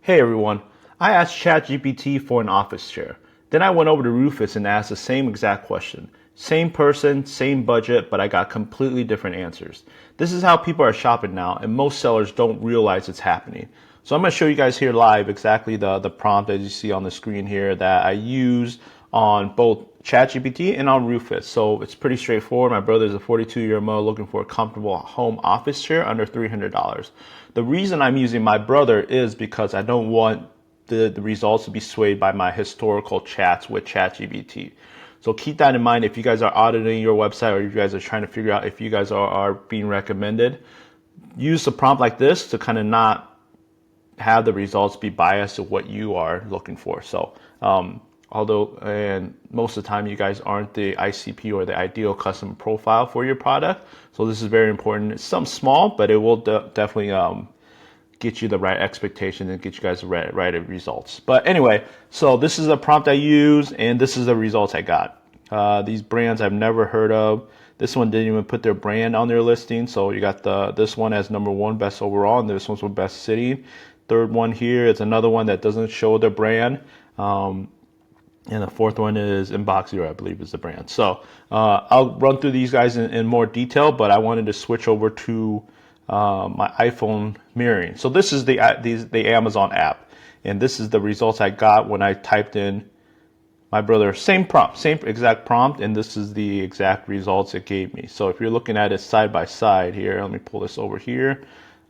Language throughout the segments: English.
Hey everyone, I asked ChatGPT for an office chair. Then I went over to Rufus and asked the same exact question. Same person, same budget, but I got completely different answers. This is how people are shopping now, and most sellers don't realize it's happening. So I'm going to show you guys here live exactly the prompt as you see on the screen here that I used on both ChatGPT and on Rufus. So it's pretty straightforward. My brother's a 42-year-old male looking for a comfortable home office chair under $300. The reason I'm using my brother is because I don't want the results to be swayed by my historical chats with ChatGPT. So keep that in mind if you guys are auditing your website or if you guys are trying to figure out if you guys are being recommended. Use a prompt like this to kind of not have the results be biased to what you are looking for. So and most of the time you guys aren't the ICP or the ideal customer profile for your product. So this is very important. It's something small, but it will definitely get you the right expectation and get you guys the right results. But anyway, so this is a prompt I use and this is the results I got. These brands I've never heard of. This one didn't even put their brand on their listing. So you got this one as #1 best overall, and this one's for best city. Third one here is another one that doesn't show their brand. And the fourth one is Inbox Zero, I believe is the brand. So I'll run through these guys in more detail, but I wanted to switch over to my iPhone mirroring. So this is the Amazon app, and this is the results I got when I typed in my brother, same prompt, same exact prompt, and this is the exact results it gave me. So if you're looking at it side by side here, let me pull this over here.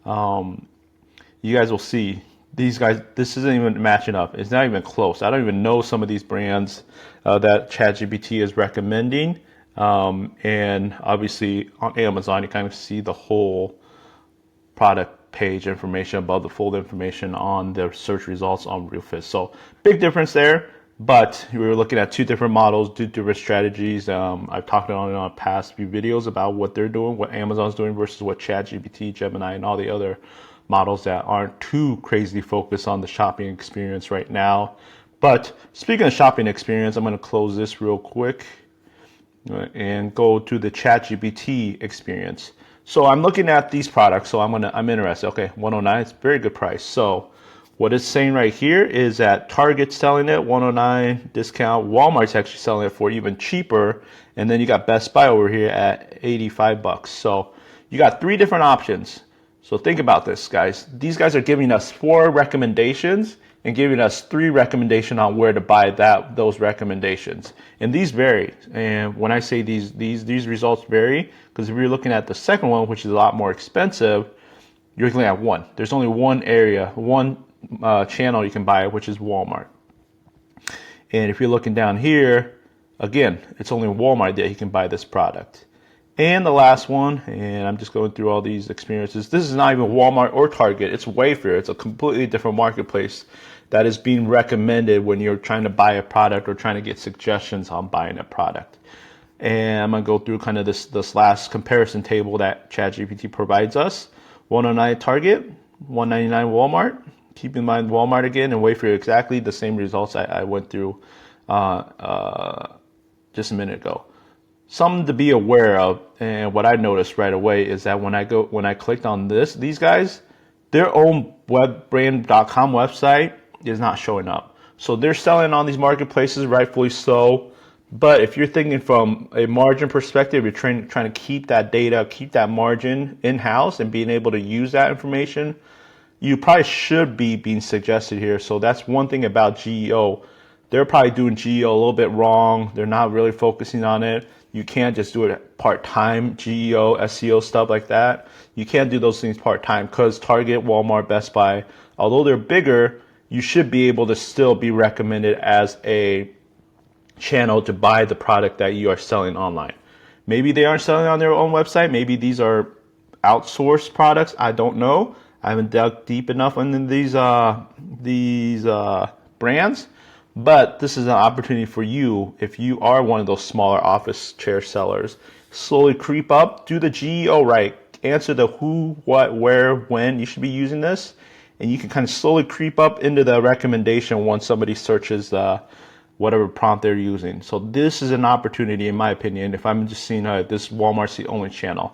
You guys will see these guys, this isn't even matching up. It's not even close. I don't even know some of these brands that ChatGPT is recommending. And obviously on Amazon, you kind of see the whole product page information above the full information on the search results on Rufus. So big difference there, but we were looking at two different models, two different strategies. I've talked on past few videos about what they're doing, what Amazon's doing versus what ChatGPT, Gemini, and all the other models that aren't too crazy focused on the shopping experience right now. But speaking of shopping experience, I'm going to close this real quick and go to the ChatGPT experience. So I'm looking at these products, so I'm interested. Okay, 109, it's a very good price. So what it's saying right here is that Target's selling it 109 discount, Walmart's actually selling it for even cheaper, and then you got Best Buy over here at 85 bucks. So you got three different options. So think about this, guys. These guys are giving us 4 recommendations and giving us 3 recommendations on where to buy those recommendations. And these vary. And when I say these results vary, because if you're looking at the second one, which is a lot more expensive, you're looking at one. There's only one area, one channel you can buy it, which is Walmart. And if you're looking down here, again, it's only Walmart that you can buy this product. And the last one, and I'm just going through all these experiences. This is not even Walmart or Target. It's Wayfair. It's a completely different marketplace that is being recommended when you're trying to buy a product or trying to get suggestions on buying a product. And I'm going to go through kind of this last comparison table that ChatGPT provides us. 109 Target, 199 Walmart. Keep in mind Walmart again and Wayfair exactly the same results I went through just a minute ago. Something to be aware of, and what I noticed right away is that when I clicked on these guys, their own webbrand.com website is not showing up. So they're selling on these marketplaces, rightfully so. But if you're thinking from a margin perspective, you're trying to keep that data, keep that margin in-house and being able to use that information, you probably should be being suggested here. So that's one thing about GEO. They're probably doing GEO a little bit wrong. They're not really focusing on it. You can't just do it part-time, GEO, SEO, stuff like that. You can't do those things part-time because Target, Walmart, Best Buy, although they're bigger, you should be able to still be recommended as a channel to buy the product that you are selling online. Maybe they aren't selling on their own website. Maybe these are outsourced products. I don't know. I haven't dug deep enough into these brands. But this is an opportunity for you, if you are one of those smaller office chair sellers, slowly creep up, do the GEO right, answer the who, what, where, when you should be using this, and you can kind of slowly creep up into the recommendation once somebody searches whatever prompt they're using. So this is an opportunity, in my opinion, if I'm just seeing this Walmart's the only channel.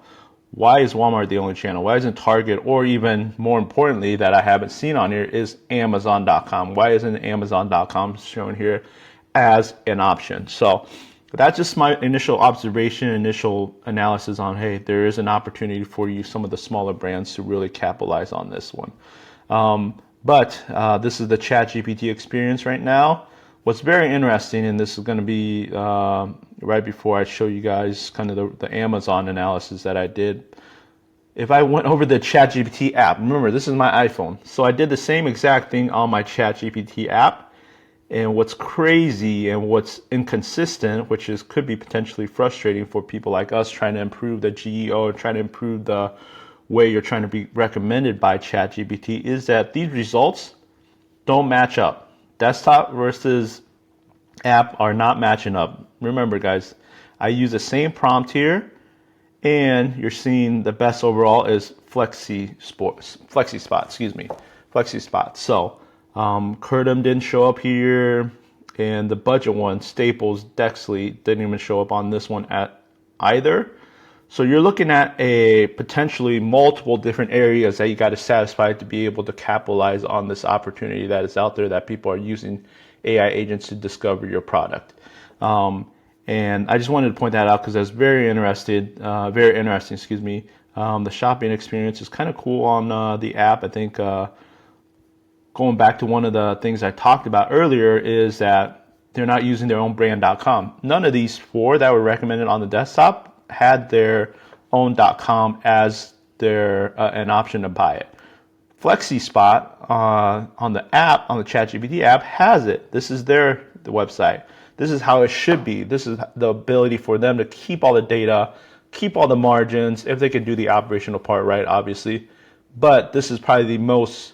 why is Walmart the only channel? Why isn't Target, or even more importantly that I haven't seen on here, is Amazon.com? Why isn't Amazon.com shown here as an option? So that's just my initial observation, initial analysis on, hey, there is an opportunity for you, some of the smaller brands, to really capitalize on this one. But this is the ChatGPT experience right now. What's very interesting, and this is going to be right before I show you guys kind of the Amazon analysis that I did. If I went over the ChatGPT app, remember this is my iPhone, so I did the same exact thing on my ChatGPT app. And what's crazy and what's inconsistent, which is could be potentially frustrating for people like us trying to improve the GEO and trying to improve the way you're trying to be recommended by ChatGPT, is that these results don't match up. Desktop versus app are not matching up. Remember, guys, I use the same prompt here, and you're seeing the best overall is Flexi Spot. So Curdom didn't show up here, and the budget one, Staples, Dexley, didn't even show up on this one at either. So you're looking at a potentially multiple different areas that you got to satisfy to be able to capitalize on this opportunity that is out there, that people are using AI agents to discover your product. And I just wanted to point that out because I was very interesting. The shopping experience is kind of cool on the app. I think going back to one of the things I talked about earlier is that they're not using their own brand.com. None of these four that were recommended on the desktop had their own .com as their an option to buy it. Flexi Spot on the app, on the ChatGPT app, has it. This is the website. This is how it should be. This is the ability for them to keep all the data, keep all the margins, if they can do the operational part right, obviously. But this is probably the most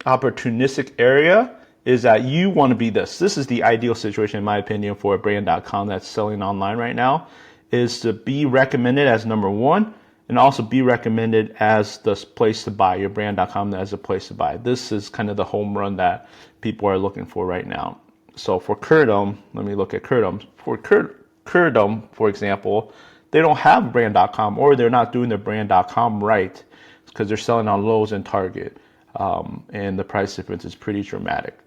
opportunistic area, is that you want to be this. This is the ideal situation, in my opinion, for a brand.com that's selling online right now, is to be recommended as number one, and also be recommended as the place to buy, your brand.com as a place to buy. This is kind of the home run that people are looking for right now. So for Curdom, let me look at Curdom. For Curdom, for example, they don't have brand.com, or they're not doing their brand.com right, because they're selling on Lowe's and Target, and the price difference is pretty dramatic.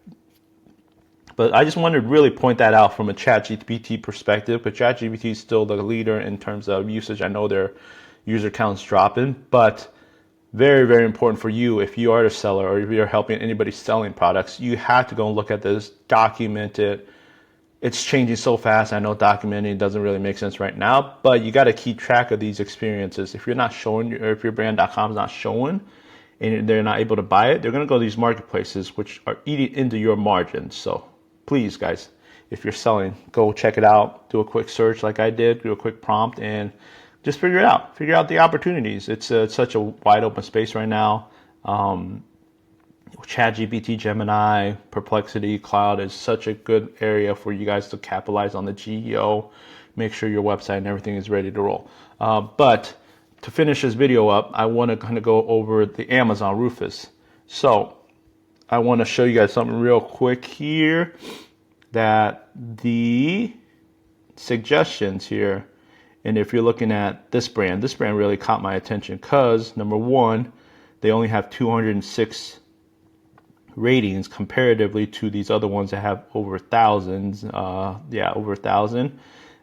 But I just wanted to really point that out from a ChatGPT perspective, but ChatGPT is still the leader in terms of usage. I know their user count's dropping, but very, very important for you, if you are a seller or if you're helping anybody selling products, you have to go and look at this, document it. It's changing so fast. I know documenting doesn't really make sense right now, but you got to keep track of these experiences. If you're not showing, or if your brand.com is not showing, and they're not able to buy it, they're going to go to these marketplaces, which are eating into your margins. So please, guys, if you're selling, go check it out. Do a quick search like I did. Do a quick prompt and just figure it out. Figure out the opportunities. It's such a wide open space right now. ChatGPT, Gemini, Perplexity, Cloud is such a good area for you guys to capitalize on the GEO. Make sure your website and everything is ready to roll. But to finish this video up, I want to kind of go over the Amazon Rufus. So I want to show you guys something real quick here, that the suggestions here, and if you're looking at this brand really caught my attention because, number one, they only have 206 ratings comparatively to these other ones that have over thousands, over 1,000,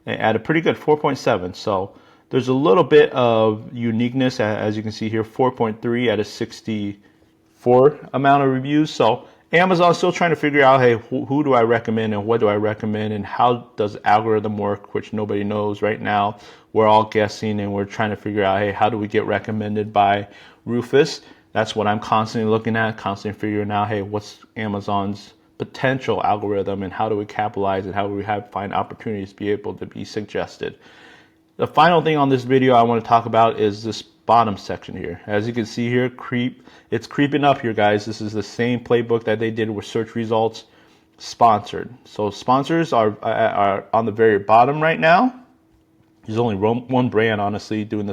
at a pretty good 4.7. So there's a little bit of uniqueness, as you can see here, 4.3 out of 64 amount of reviews. So Amazon's still trying to figure out, hey, who do I recommend and what do I recommend and how does algorithm work, which nobody knows right now. We're all guessing and we're trying to figure out, hey, how do we get recommended by Rufus? That's what I'm constantly looking at, constantly figuring out, hey, what's Amazon's potential algorithm and how do we capitalize and how do we find opportunities to be able to be suggested. The final thing on this video I want to talk about is this bottom section here. As you can see here, it's creeping up here, guys. This is the same playbook that they did with search results, sponsored. So sponsors are on the very bottom right now. There's only one brand, honestly, doing the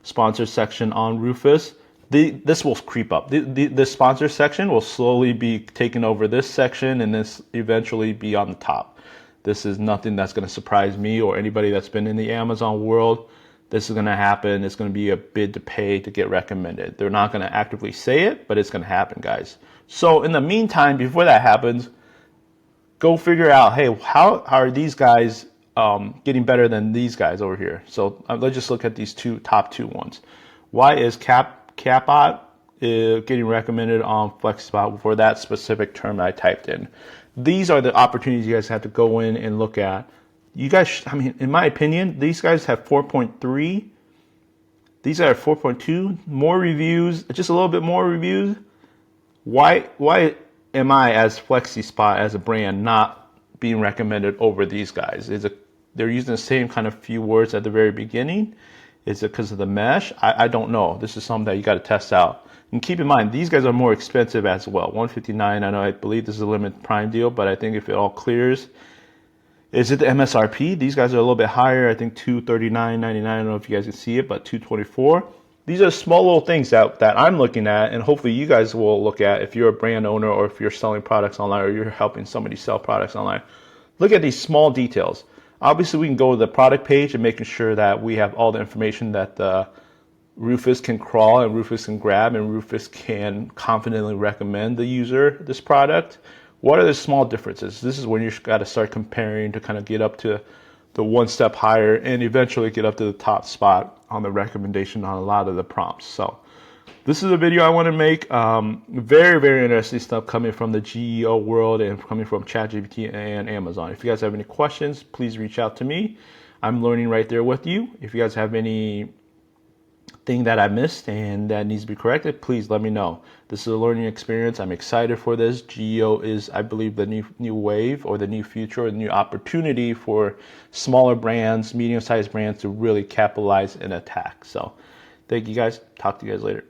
sponsor section on Rufus. This will creep up. The sponsor section will slowly be taking over this section and this eventually be on the top. This is nothing that's going to surprise me or anybody that's been in the Amazon world. this is going to happen. It's going to be a bid to pay to get recommended. They're not going to actively say it, but it's going to happen, guys. So in the meantime, before that happens, go figure out, hey, how are these guys getting better than these guys over here? So let's just look at these top two ones. Why is Capot getting recommended on FlexiSpot for that specific term that I typed in? These are the opportunities you guys have to go in and look at. You guys, I mean, in my opinion, these guys have 4.3. These are 4.2. More reviews, just a little bit more reviews. Why am I, as FlexiSpot, as a brand, not being recommended over these guys? They're using the same kind of few words at the very beginning? Is it because of the mesh? I don't know. This is something that you got to test out. And keep in mind, these guys are more expensive as well. $159. I believe this is a limited prime deal, but I think if it all clears, is it the MSRP? These guys are a little bit higher. I think $239.99. I don't know if you guys can see it, but $224. These are small little things that I'm looking at, and hopefully you guys will look at if you're a brand owner or if you're selling products online or you're helping somebody sell products online. Look at these small details. Obviously, we can go to the product page and making sure that we have all the information that the Rufus can crawl and Rufus can grab and Rufus can confidently recommend the user this product. What are the small differences? This is when you've got to start comparing to kind of get up to the one step higher and eventually get up to the top spot on the recommendation on a lot of the prompts. So this is a video I want to make. Very, very interesting stuff coming from the GEO world and coming from ChatGPT and Amazon. If you guys have any questions, please reach out to me. I'm learning right there with you. If you guys have any thing that I missed and that needs to be corrected, please let me know. This is a learning experience. I'm excited for this. GEO is, I believe, the new wave or the new future or the new opportunity for smaller brands, medium-sized brands to really capitalize and attack. So thank you guys. Talk to you guys later.